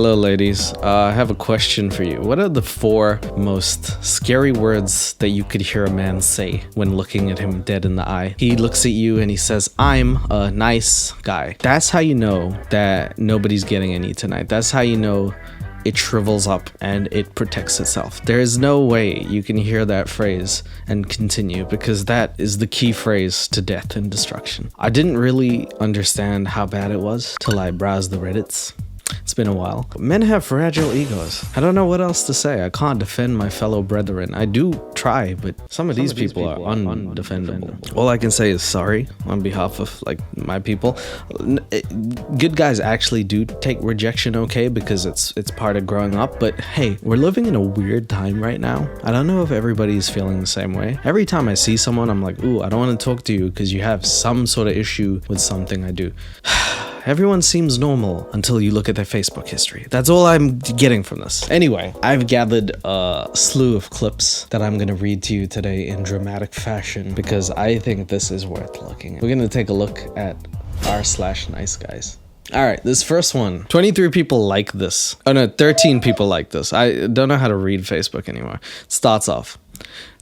Hello, ladies. I have a question for you. What are the 4 most scary words that you could hear a man say when looking at him dead in the eye? He looks at you and he says, "I'm a nice guy." That's how you know that nobody's getting any tonight. That's how you know it shrivels up and it protects itself. There is no way you can hear that phrase and continue, because that is the key phrase to death and destruction. I didn't really understand how bad it was till I browsed the Reddits. It's been a while. Men have fragile egos. I don't know what else to say. I can't defend my fellow brethren. I do try, but some of these people are undefendable. All I can say is sorry on behalf of like my people. Good guys actually do take rejection okay, because it's part of growing up, but hey, we're living in a weird time right now. I don't know if everybody's feeling the same way. Every time I see someone, I'm like, ooh, I don't want to talk to you because you have some sort of issue with something I do. Everyone seems normal until you look at their Facebook history. That's all I'm getting from this. Anyway, I've gathered a slew of clips that I'm gonna read to you today in dramatic fashion, because I think this is worth looking at. We're gonna take a look at r/Niceguys. All right, this first one. 23 people like this. Oh no, 13 people like this. I don't know how to read Facebook anymore. It starts off,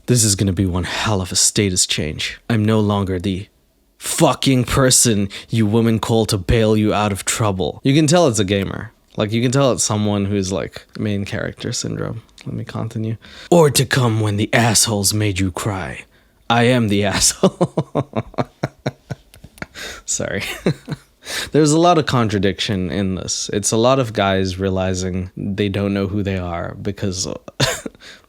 "This is gonna be one hell of a status change. I'm no longer the fucking person you women call to bail you out of trouble." You can tell it's a gamer. Like, you can tell it's someone who's like main character syndrome. Let me continue. "Or to come when the assholes made you cry. I am the asshole." Sorry. There's a lot of contradiction in this. It's a lot of guys realizing they don't know who they are because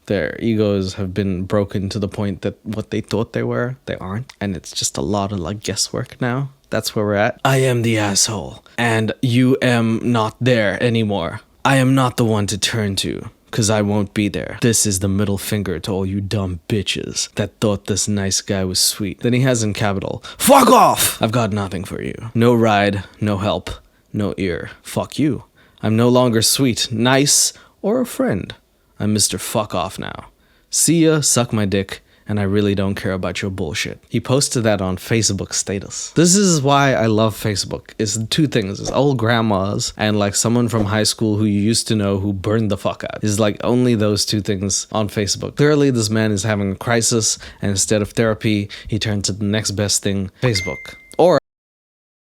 their egos have been broken to the point that what they thought they were, they aren't. And it's just a lot of like guesswork now. That's where we're at. "I am the asshole, and you am not there anymore. I am not the one to turn to, cause I won't be there. This is the middle finger to all you dumb bitches that thought this nice guy was sweet." Then he has in capital, "Fuck off! I've got nothing for you. No ride, no help, no ear. Fuck you. I'm no longer sweet, nice, or a friend. I'm Mr. Fuck Off now. See ya, suck my dick, and I really don't care about your bullshit." He posted that on Facebook status. This is why I love Facebook. It's 2 things. It's old grandmas and like someone from high school who you used to know who burned the fuck out. It's like only those 2 things on Facebook. Clearly this man is having a crisis, and instead of therapy, he turned to the next best thing, Facebook. Or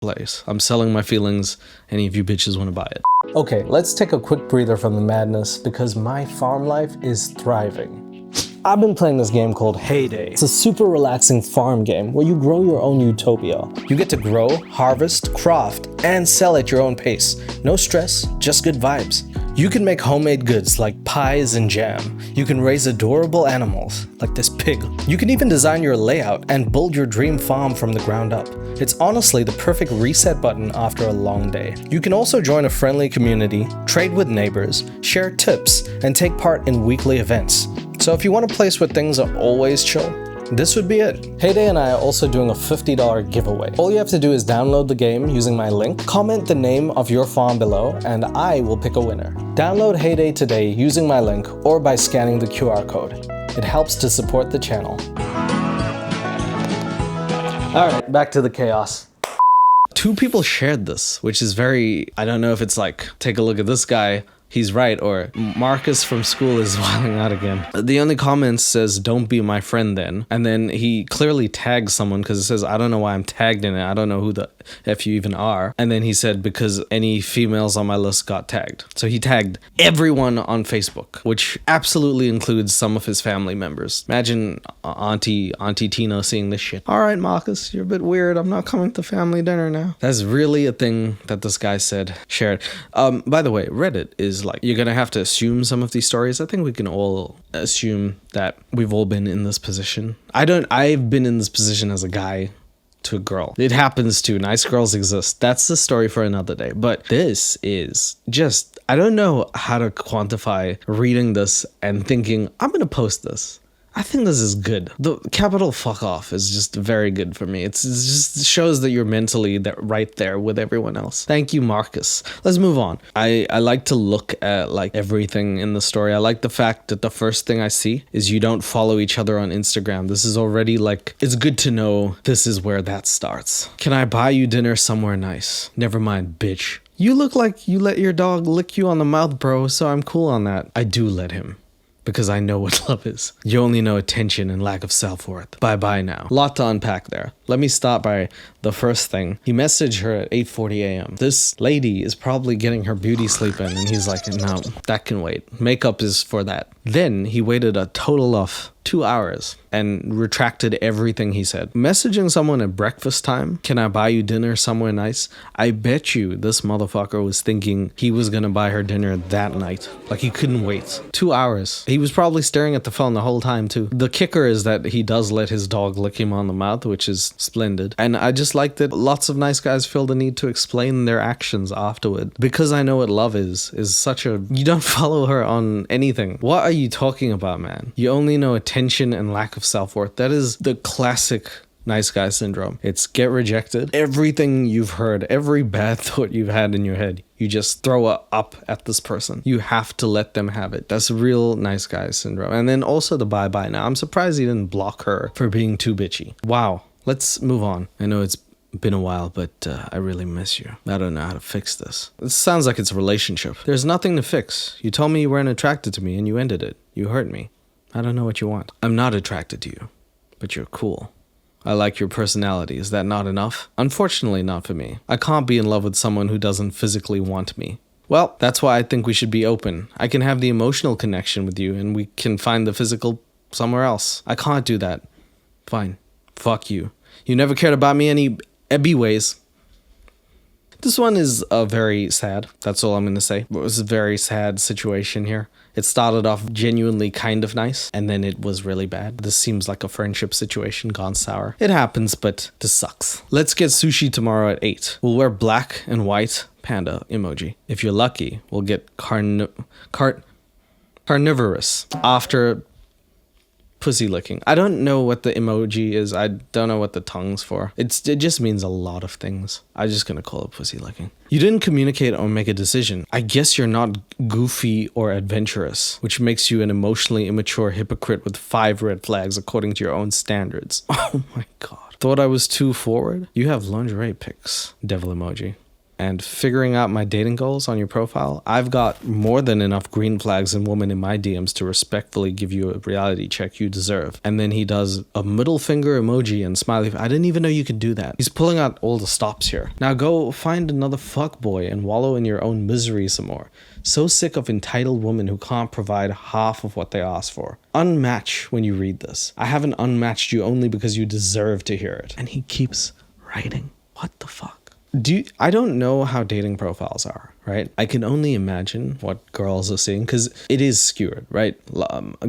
place. I'm selling my feelings. Any of you bitches want to buy it? Okay, let's take a quick breather from the madness, because my farm life is thriving. I've been playing this game called Heyday. It's a super relaxing farm game where you grow your own utopia. You get to grow, harvest, craft, and sell at your own pace. No stress, just good vibes. You can make homemade goods like pies and jam. You can raise adorable animals, like this pig. You can even design your layout and build your dream farm from the ground up. It's honestly the perfect reset button after a long day. You can also join a friendly community, trade with neighbors, share tips, and take part in weekly events. So if you want a place where things are always chill, this would be it. Heyday and I are also doing a $50 giveaway. All you have to do is download the game using my link, comment the name of your farm below, and I will pick a winner. Download Heyday today using my link or by scanning the QR code. It helps to support the channel. Alright, back to the chaos. 2 people shared this, which is very, I don't know if it's like, take a look at this guy, he's right, or Marcus from school is wilding out again. The only comment says, "Don't be my friend then." And then he clearly tags someone because it says, "I don't know why I'm tagged in it. I don't know who the F you even are." And then he said, "Because any females on my list got tagged." So he tagged everyone on Facebook, which absolutely includes some of his family members. Imagine Auntie Tina seeing this shit. "All right, Marcus, you're a bit weird. I'm not coming to family dinner now." That's really a thing that this guy said. Shared. By the way, Reddit is like, you're gonna have to assume some of these stories. I think we can all assume that we've all been in this position. I've been in this position as a guy to a girl. It happens too. Nice girls exist. That's the story for another day. But this is just, I don't know how to quantify reading this and thinking, I'm gonna post this. I think this is good. The capital fuck off is just very good for me. It just shows that you're mentally right there with everyone else. Thank you, Marcus. Let's move on. I like to look at like everything in the story. I like the fact that the first thing I see is you don't follow each other on Instagram. This is already like, it's good to know this is where that starts. "Can I buy you dinner somewhere nice?" "Never mind, bitch. You look like you let your dog lick you on the mouth, bro, so I'm cool on that. I do let him. Because I know what love is. You only know attention and lack of self-worth. Bye-bye now. Lot to unpack there. Let me start by the first thing. He messaged her at 8:40 a.m. This lady is probably getting her beauty sleep in, and he's like, no, that can wait. Makeup is for that. Then he waited a total of 2 hours and retracted everything he said. Messaging someone at breakfast time, can I buy you dinner somewhere nice? I bet you this motherfucker was thinking he was gonna buy her dinner that night. Like he couldn't wait. 2 hours. He was probably staring at the phone the whole time too. The kicker is that he does let his dog lick him on the mouth, which is splendid. And I just like that lots of nice guys feel the need to explain their actions afterward. Because I know what love is such a... You don't follow her on anything. What are you talking about, man? You only know attention and lack of self-worth. That is the classic nice guy syndrome. It's get rejected. Everything you've heard, every bad thought you've had in your head, you just throw it up at this person. You have to let them have it. That's real nice guy syndrome. And then also the bye-bye now. I'm surprised he didn't block her for being too bitchy. Wow. Let's move on. I know it's been a while, but I really miss you. I don't know how to fix this. This sounds like it's a relationship. There's nothing to fix. You told me you weren't attracted to me and you ended it. You hurt me. I don't know what you want. I'm not attracted to you, but you're cool. I like your personality. Is that not enough? Unfortunately, not for me. I can't be in love with someone who doesn't physically want me. Well, that's why I think we should be open. I can have the emotional connection with you and we can find the physical somewhere else. I can't do that. Fine. Fuck you. You never cared about me any ways. This one is very sad. That's all I'm going to say. It was a very sad situation here. It started off genuinely kind of nice, and then it was really bad. This seems like a friendship situation gone sour. It happens, but this sucks. Let's get sushi tomorrow at 8. We'll wear black and white panda emoji. If you're lucky, we'll get carnivorous after pussy licking. I don't know what the emoji is. I don't know what the tongue's for. It just means a lot of things. I'm just gonna call it pussy licking. You didn't communicate or make a decision. I guess you're not goofy or adventurous, which makes you an emotionally immature hypocrite with 5 red flags according to your own standards. Oh my god. Thought I was too forward? You have lingerie pics. Devil emoji. And figuring out my dating goals on your profile, I've got more than enough green flags and women in my DMs to respectfully give you a reality check you deserve. And then he does a middle finger emoji and smiley. I didn't even know you could do that. He's pulling out all the stops here. Now go find another fuckboy and wallow in your own misery some more. So sick of entitled women who can't provide half of what they ask for. Unmatch when you read this. I haven't unmatched you only because you deserve to hear it. And he keeps writing. What the fuck? I don't know how dating profiles are, right? I can only imagine what girls are seeing because it is skewed, right?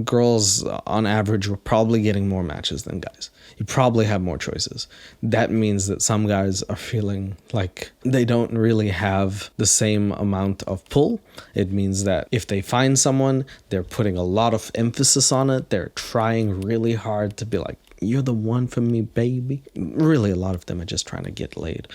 Girls on average are probably getting more matches than guys. You probably have more choices. That means that some guys are feeling like they don't really have the same amount of pull. It means that if they find someone, they're putting a lot of emphasis on it. They're trying really hard to be like, you're the one for me, baby. Really, a lot of them are just trying to get laid.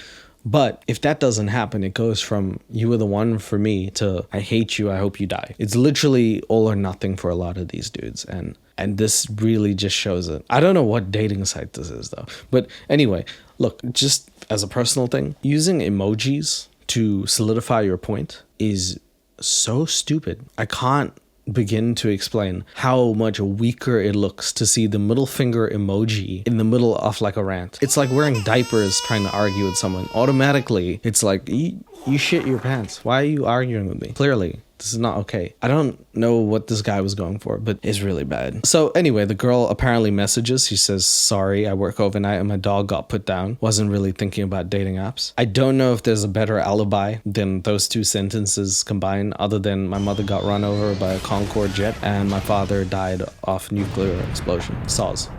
But if that doesn't happen, it goes from you were the one for me to I hate you, I hope you die. It's literally all or nothing for a lot of these dudes. And this really just shows it. I don't know what dating site this is though. But anyway, look, just as a personal thing, using emojis to solidify your point is so stupid. I can't begin to explain how much weaker it looks to see the middle finger emoji in the middle of like a rant. It's like wearing diapers trying to argue with someone. Automatically, it's like, you shit your pants. Why are you arguing with me? Clearly, this is not okay. I don't know what this guy was going for, but it's really bad. So anyway, the girl apparently messages. She says, sorry, I work overnight and my dog got put down. Wasn't really thinking about dating apps. I don't know if there's a better alibi than those two sentences combined, other than my mother got run over by a Concorde jet and my father died off nuclear explosion. Soz.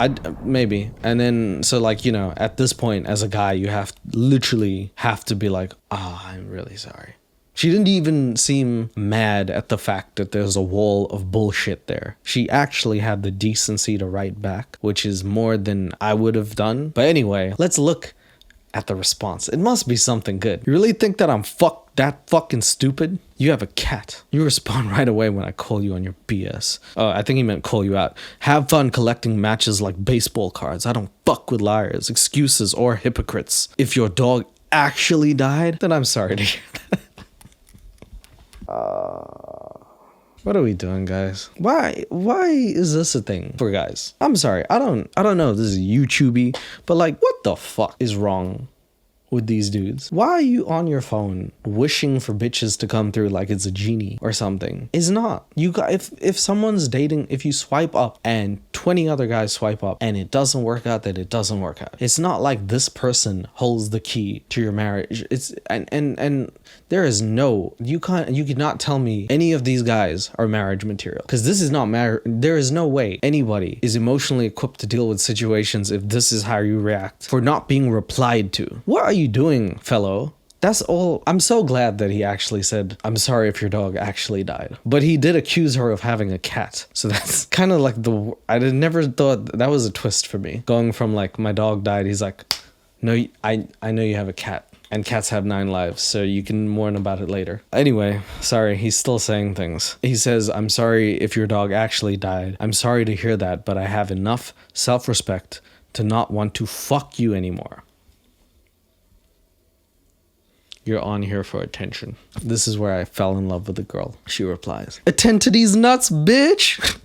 Maybe. And then, so like, you know, at this point as a guy, you literally have to be like, I'm really sorry. She didn't even seem mad at the fact that there's a wall of bullshit there. She actually had the decency to write back, which is more than I would have done. But anyway, let's look at the response. It must be something good. You really think that I'm that fucking stupid? You have a cat. You respond right away when I call you on your BS. I think he meant call you out. Have fun collecting matches like baseball cards. I don't fuck with liars, excuses, or hypocrites. If your dog actually died, then I'm sorry to hear that. What are we doing, guys? Why is this a thing for guys? I'm sorry. I don't know if this is YouTubey, but like, what the fuck is wrong with these dudes? Why are you on your phone wishing for bitches to come through like it's a genie or something? It's not. You got, if someone's dating, if you swipe up and 20 other guys swipe up and it doesn't work out, then it doesn't work out. It's not like this person holds the key to your marriage. It's and there is no, you cannot tell me any of these guys are marriage material, because this is not marriage. There is no way anybody is emotionally equipped to deal with situations if this is how you react for not being replied to. What are you doing, fellow? That's all. I'm so glad that he actually said, I'm sorry if your dog actually died. But he did accuse her of having a cat. So that's kind of like I never thought that was a twist for me. Going from like, my dog died, he's like, no, I know you have a cat. And cats have 9 lives, so you can mourn about it later. Anyway, sorry, he's still saying things. He says, I'm sorry if your dog actually died. I'm sorry to hear that, but I have enough self-respect to not want to fuck you anymore. You're on here for attention. This is where I fell in love with the girl. She replies, attend to these nuts, bitch!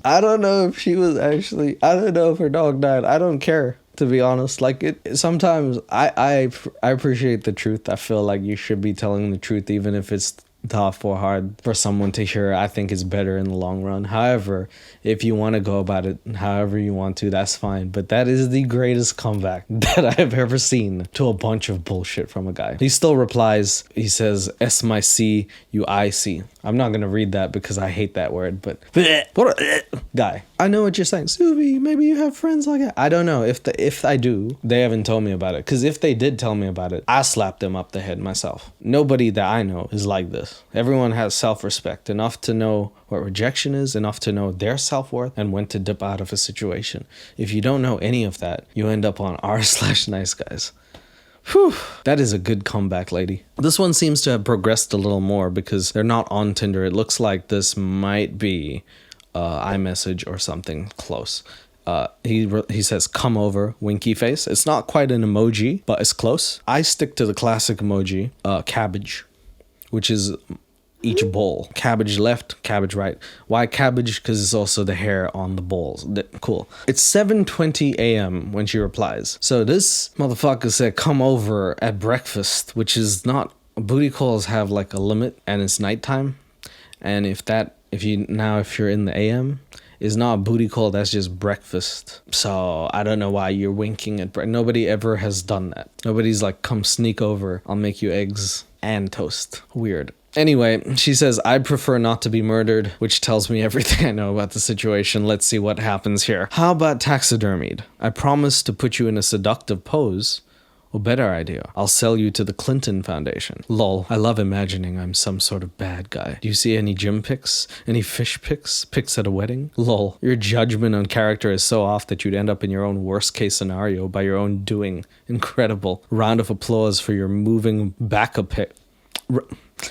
I don't know if she was actually, I don't know if her dog died. I don't care, to be honest. Like, sometimes I appreciate the truth. I feel like you should be telling the truth, even if it's tough or hard for someone to hear. I think it's better in the long run. However, if you want to go about it however you want to, that's fine. But that is the greatest comeback that I have ever seen to a bunch of bullshit from a guy. He still replies. He says, S my C, you I C. I'm not going to read that because I hate that word, but what a guy. I know what you're saying. Suvi, maybe you have friends like that. I don't know. If I do, they haven't told me about it. Because if they did tell me about it, I slapped them up the head myself. Nobody that I know is like this. Everyone has self-respect, enough to know what rejection is, enough to know their self-worth, and when to dip out of a situation. If you don't know any of that, you end up on r/Niceguys. Whew, that is a good comeback, lady. This one seems to have progressed a little more because they're not on Tinder. It looks like this might be iMessage or something close. He says, come over, winky face. It's not quite an emoji, but it's close. I stick to the classic emoji, cabbage, which is each bowl. Cabbage left, cabbage right. Why cabbage? Because it's also the hair on the bowls. Cool. It's 7:20 a.m. when she replies. So this motherfucker said, come over at breakfast, which is not, booty calls have like a limit, and it's nighttime. And if you're in the AM, is not a booty call, that's just breakfast. So I don't know why you're winking at nobody ever has done that. Nobody's like, come sneak over, I'll make you eggs and toast. Weird. Anyway, she says, I'd prefer not to be murdered, which tells me everything I know about the situation. Let's see what happens here. How about taxidermied? I promise to put you in a seductive pose. Or better idea, I'll sell you to the Clinton Foundation. Lol, I love imagining I'm some sort of bad guy. Do you see any gym pics? Any fish pics? Pics at a wedding? Lol, your judgment on character is so off that you'd end up in your own worst case scenario by your own doing. Incredible. Round of applause for your moving back a peg.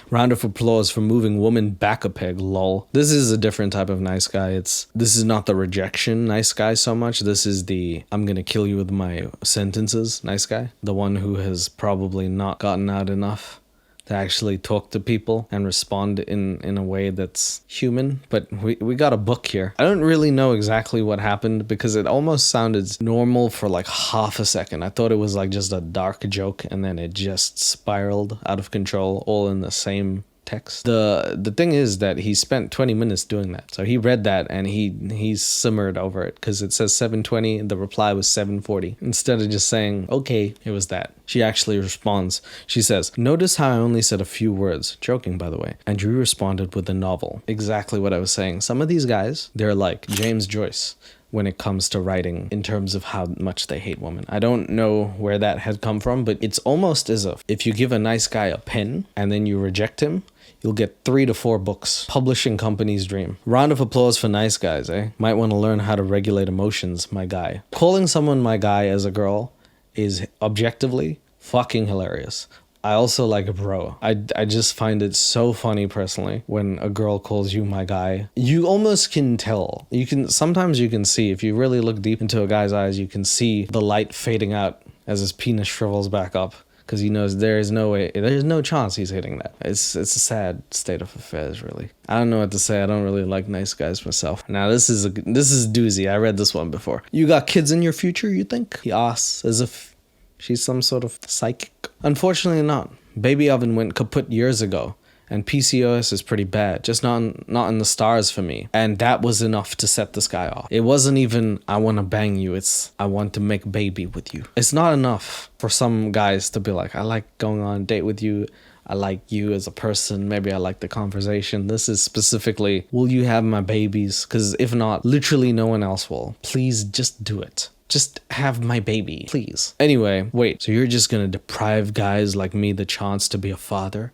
Round of applause for moving woman back a peg, lol. This is a different type of nice guy. This is not the rejection nice guy so much. This is the I'm gonna kill you with my sentences nice guy. The one who has probably not gotten out enough to actually talk to people and respond in a way that's human. But we got a book here. I don't really know exactly what happened because it almost sounded normal for like half a second. I thought it was like just a dark joke, and then it just spiraled out of control, all in the same text. The thing is that he spent 20 minutes doing that. So he read that and he simmered over it because it says 7:20 and the reply was 7:40. Instead of just saying, okay, it was that. She actually responds. She says, notice how I only said a few words. Joking, by the way. And you responded with a novel. Exactly what I was saying. Some of these guys, they're like James Joyce when it comes to writing in terms of how much they hate women. I don't know where that had come from, but it's almost as if you give a nice guy a pen and then you reject him, you'll get 3 to 4 books. Publishing company's dream. Round of applause for nice guys, eh? Might want to learn how to regulate emotions, my guy. Calling someone my guy as a girl is objectively fucking hilarious. I also like bro. I just find it so funny personally when a girl calls you my guy. You almost can tell. Sometimes you can see, if you really look deep into a guy's eyes, you can see the light fading out as his penis shrivels back up. because he knows there's no chance he's hitting that. It's a sad state of affairs, really. I don't know what to say. I don't really like nice guys myself. Now this is doozy. I read this one before. You got kids in your future, you think? He asks as if she's some sort of psychic. Unfortunately not. Baby oven went kaput years ago. And PCOS is pretty bad, just not in the stars for me. And that was enough to set this guy off. It wasn't even, I want to bang you, it's, I want to make baby with you. It's not enough for some guys to be like, I like going on a date with you, I like you as a person, maybe I like the conversation. This is specifically, will you have my babies? Because if not, literally no one else will. Please just do it. Just have my baby, please. Anyway, wait, so you're just gonna deprive guys like me the chance to be a father?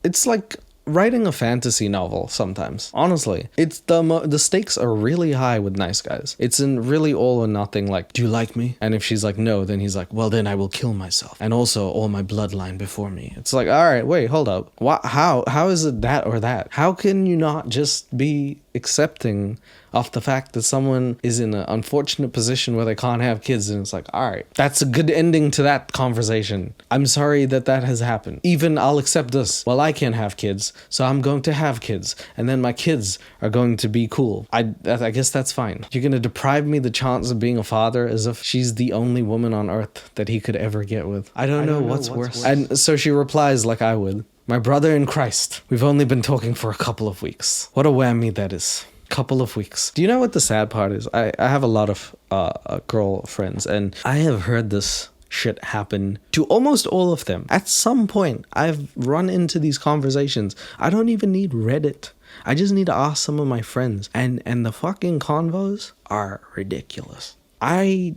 It's like writing a fantasy novel sometimes. Honestly, it's the stakes are really high with nice guys. It's in really all or nothing, like, do you like me? And if she's like no, then he's like, well then I will kill myself and also all my bloodline before me. It's like, all right, wait, hold up. How is it that or that? How can you not just be accepting of the fact that someone is in an unfortunate position where they can't have kids, and it's like, all right, that's a good ending to that conversation. I'm sorry that has happened. Even I'll accept this. Well, I can't have kids, so I'm going to have kids, and then my kids are going to be cool. I guess that's fine. You're gonna deprive me the chance of being a father as if she's the only woman on earth that he could ever get with. I don't know what's worse. And so she replies like I would. My brother in Christ, we've only been talking for a couple of weeks. What a whammy that is. Couple of weeks. Do you know what the sad part is? I have a lot of girl friends, and I have heard this shit happen to almost all of them. At some point, I've run into these conversations. I don't even need Reddit. I just need to ask some of my friends, and the fucking convos are ridiculous. I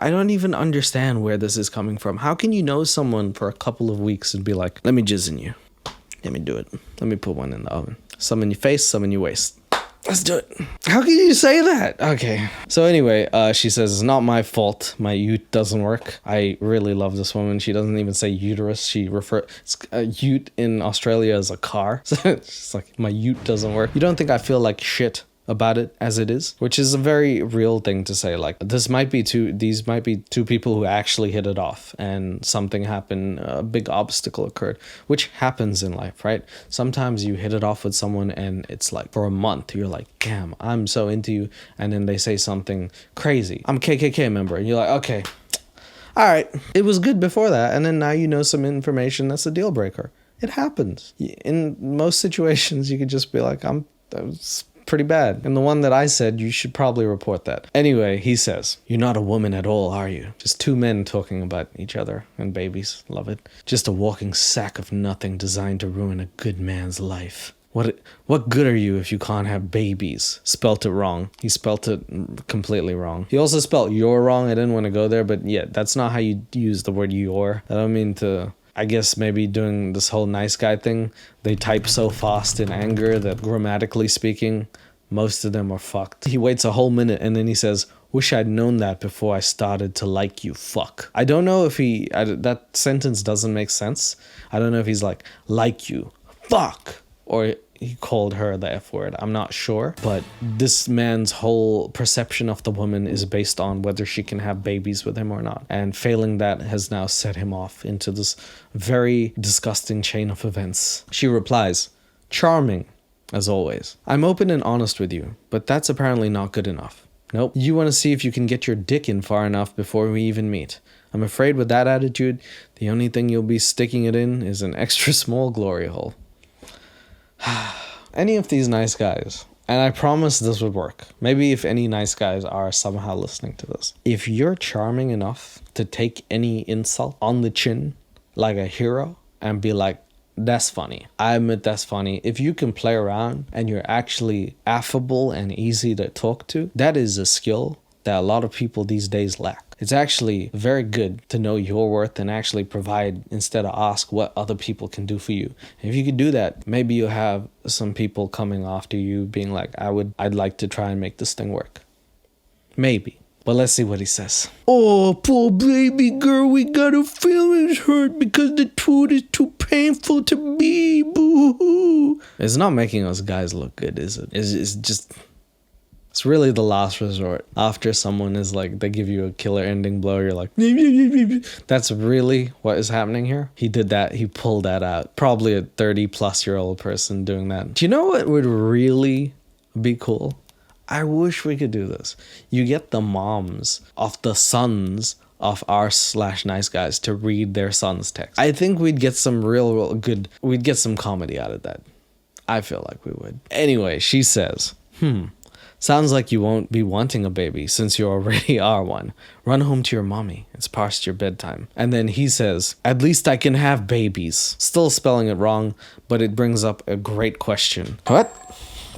don't even understand where this is coming from. How can you know someone for a couple of weeks and be like, let me jizz in you. Let me do it. Let me put one in the oven. Some in your face, some in your waist. Let's do it. How can you say that? Okay. So anyway, she says, it's not my fault. My ute doesn't work. I really love this woman. She doesn't even say uterus. She refers a ute in Australia as a car. So it's like, my ute doesn't work. You don't think I feel like shit about it as it is, which is a very real thing to say. Like, these might be two people who actually hit it off and something happened, a big obstacle occurred, which happens in life, right? Sometimes you hit it off with someone and it's like for a month you're like, damn, I'm so into you, and then they say something crazy, I'm a KKK member, and you're like, okay, all right, it was good before that, and then now you know some information that's a deal breaker. It happens. In most situations you could just be like, that's pretty bad. And the one that I said, you should probably report that. Anyway, he says, you're not a woman at all, are you? Just two men talking about each other and babies. Love it. Just a walking sack of nothing designed to ruin a good man's life. What good are you if you can't have babies? Spelt it wrong. He spelt it completely wrong. He also spelt you're wrong. I didn't want to go there, but yeah, that's not how you use the word your. I don't mean to... I guess maybe doing this whole nice guy thing, they type so fast in anger that grammatically speaking, most of them are fucked. He waits a whole minute and then he says, wish I'd known that before I started to like you, fuck. I don't know if that sentence doesn't make sense. I don't know if he's like you, fuck, or he called her the F word. I'm not sure. But this man's whole perception of the woman is based on whether she can have babies with him or not. And failing that has now set him off into this very disgusting chain of events. She replies, charming, as always. I'm open and honest with you, but that's apparently not good enough. Nope. You want to see if you can get your dick in far enough before we even meet. I'm afraid with that attitude, the only thing you'll be sticking it in is an extra small glory hole. Any of these nice guys, and I promise this would work. Maybe if any nice guys are somehow listening to this. If you're charming enough to take any insult on the chin like a hero and be like, that's funny. I admit that's funny. If you can play around and you're actually affable and easy to talk to, that is a skill that a lot of people these days lack. It's actually very good to know your worth and actually provide instead of ask what other people can do for you. And if you could do that, maybe you'll have some people coming after you being like, I'd like to try and make this thing work. Maybe. But let's see what he says. Oh, poor baby girl, we got her feelings hurt because the truth is too painful to be. Boo-hoo. It's not making us guys look good, is it? It's just It's really the last resort. After someone is like, they give you a killer ending blow, you're like, that's really what is happening here. He did that. He pulled that out. Probably a 30-plus-year-old person doing that. Do you know what would really be cool? I wish we could do this. You get the moms of the sons of r/nice guys to read their sons' text. I think we'd get some real good, we'd get some comedy out of that. I feel like we would. Anyway, she says, sounds like you won't be wanting a baby since you already are one. Run home to your mommy. It's past your bedtime. And then he says, at least I can have babies. Still spelling it wrong, but it brings up a great question. What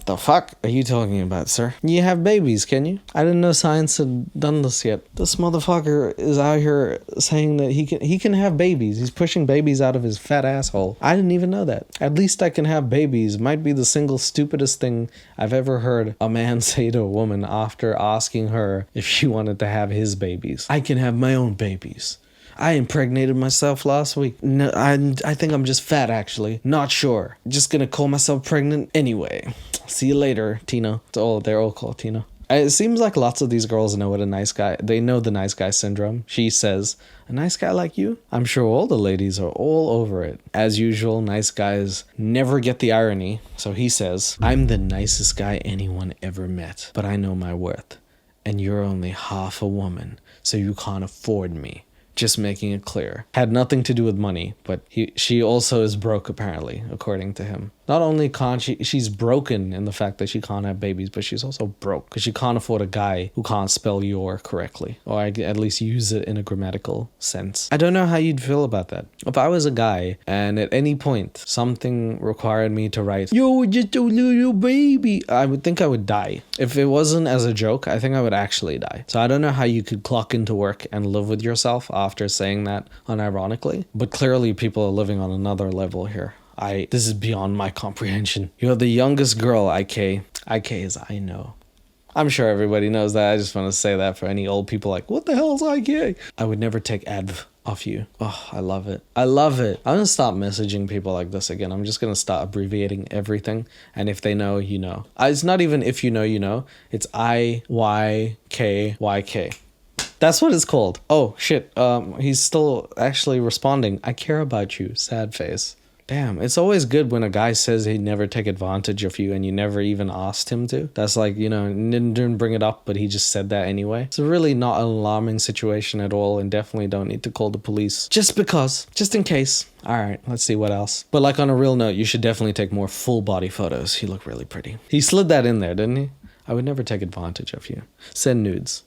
the fuck are you talking about, sir? You have babies, can you? I didn't know science had done this yet. This motherfucker is out here saying that he can have babies. He's pushing babies out of his fat asshole. I didn't even know that. At least I can have babies might be the single stupidest thing I've ever heard a man say to a woman after asking her if she wanted to have his babies. I can have my own babies. I impregnated myself last week. No, I think I'm just fat, actually. Not sure. Just gonna call myself pregnant anyway. See you later, Tina. They're all called Tina. It seems like lots of these girls know what a nice guy... They know the nice guy syndrome. She says, a nice guy like you? I'm sure all the ladies are all over it. As usual, nice guys never get the irony. So he says, I'm the nicest guy anyone ever met. But I know my worth. And you're only half a woman. So you can't afford me. Just making it clear. Had nothing to do with money, but she also is broke, apparently, according to him. Not only can't she's broken in the fact that she can't have babies, but she's also broke because she can't afford a guy who can't spell your correctly, or at least use it in a grammatical sense. I don't know how you'd feel about that. If I was a guy and at any point something required me to write, yo, just a little baby, I would think I would die. If it wasn't as a joke, I think I would actually die. So I don't know how you could clock into work and live with yourself after saying that unironically, but clearly people are living on another level here. This is beyond my comprehension. You're the youngest girl, IK. IK is I know. I'm sure everybody knows that. I just want to say that for any old people like, what the hell is IK? I would never take adv off you. Oh, I love it. I love it. I'm going to stop messaging people like this again. I'm just going to start abbreviating everything. And if they know, you know. It's not even if you know, you know. It's IYKYK. That's what it's called. Oh, shit. He's still actually responding. I care about you. Sad face. Damn, it's always good when a guy says he'd never take advantage of you and you never even asked him to. That's like, you know, didn't bring it up, but he just said that anyway. It's a really not an alarming situation at all and definitely don't need to call the police. Just because. Just in case. Alright, let's see what else. But like on a real note, you should definitely take more full body photos. You look really pretty. He slid that in there, didn't he? I would never take advantage of you. Send nudes.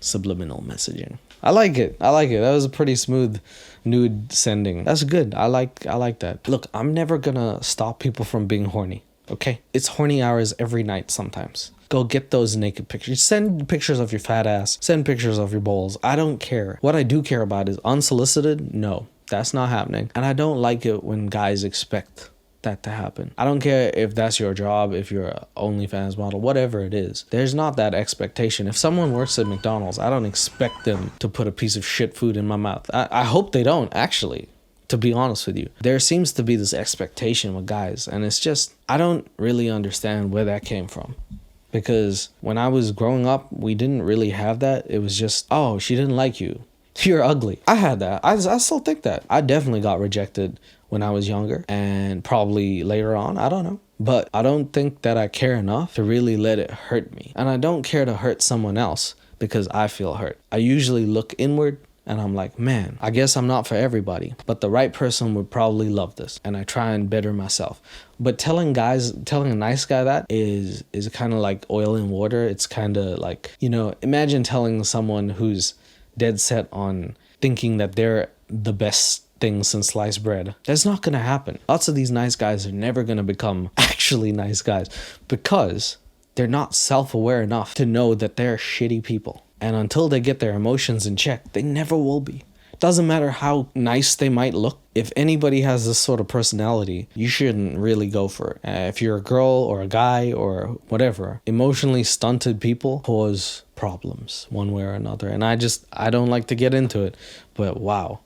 Subliminal messaging. I like it. That was a pretty smooth nude sending. That's good. I like that. Look, I'm never gonna stop people from being horny. Okay? It's horny hours every night sometimes. Go get those naked pictures. Send pictures of your fat ass. Send pictures of your balls. I don't care. What I do care about is unsolicited. No, that's not happening. And I don't like it when guys expect that to happen. I don't care if that's your job, if you're an OnlyFans model, whatever it is. There's not that expectation. If someone works at McDonald's, I don't expect them to put a piece of shit food in my mouth. I hope they don't, actually, to be honest with you. There seems to be this expectation with guys, and it's just, I don't really understand where that came from. Because when I was growing up, we didn't really have that. It was just, oh, she didn't like you. You're ugly. I had that. I still think that. I definitely got rejected when I was younger and probably later on. I don't know. But I don't think that I care enough to really let it hurt me. And I don't care to hurt someone else because I feel hurt. I usually look inward and I'm like, man, I guess I'm not for everybody. But the right person would probably love this. And I try and better myself. But telling a nice guy that is kind of like oil and water. It's kind of like, you know, imagine telling someone who's dead set on thinking that they're the best thing since sliced bread. That's not gonna happen. Lots of these nice guys are never gonna become actually nice guys because they're not self-aware enough to know that they're shitty people. And until they get their emotions in check, they never will be. Doesn't matter how nice they might look. If anybody has this sort of personality, you shouldn't really go for it. If you're a girl or a guy or whatever, emotionally stunted people cause problems one way or another. And I don't like to get into it, but wow.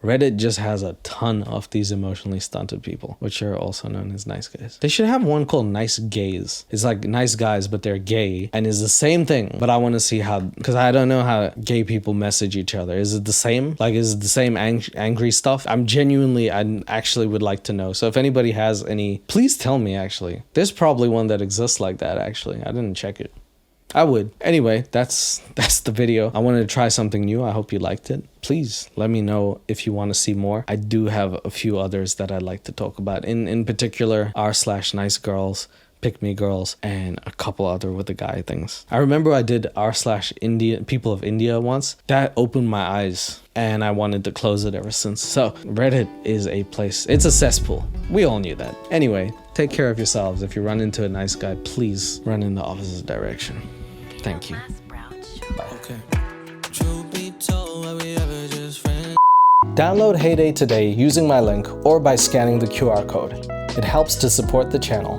Reddit just has a ton of these emotionally stunted people, which are also known as nice guys. They should have one called Niceguys. It's like nice guys, but they're gay, and it's the same thing. But I want to see how, because I don't know how gay people message each other. Is it the same? Like, is it the same angry stuff? I actually would like to know. So if anybody has any, please tell me. Actually, there's probably one that exists like that. Actually, I didn't check it. I would. Anyway, that's the video. I wanted to try something new. I hope you liked it. Please let me know if you want to see more. I do have a few others that I'd like to talk about. In particular, r/nice girls, pick me girls, and a couple other with the guy things. I remember I did r/India people of India once. That opened my eyes, and I wanted to close it ever since. So Reddit is a place. It's a cesspool. We all knew that. Anyway, take care of yourselves. If you run into a nice guy, please run in the opposite direction. Thank you. Bye. Okay. Download Heyday today using my link or by scanning the QR code. It helps to support the channel.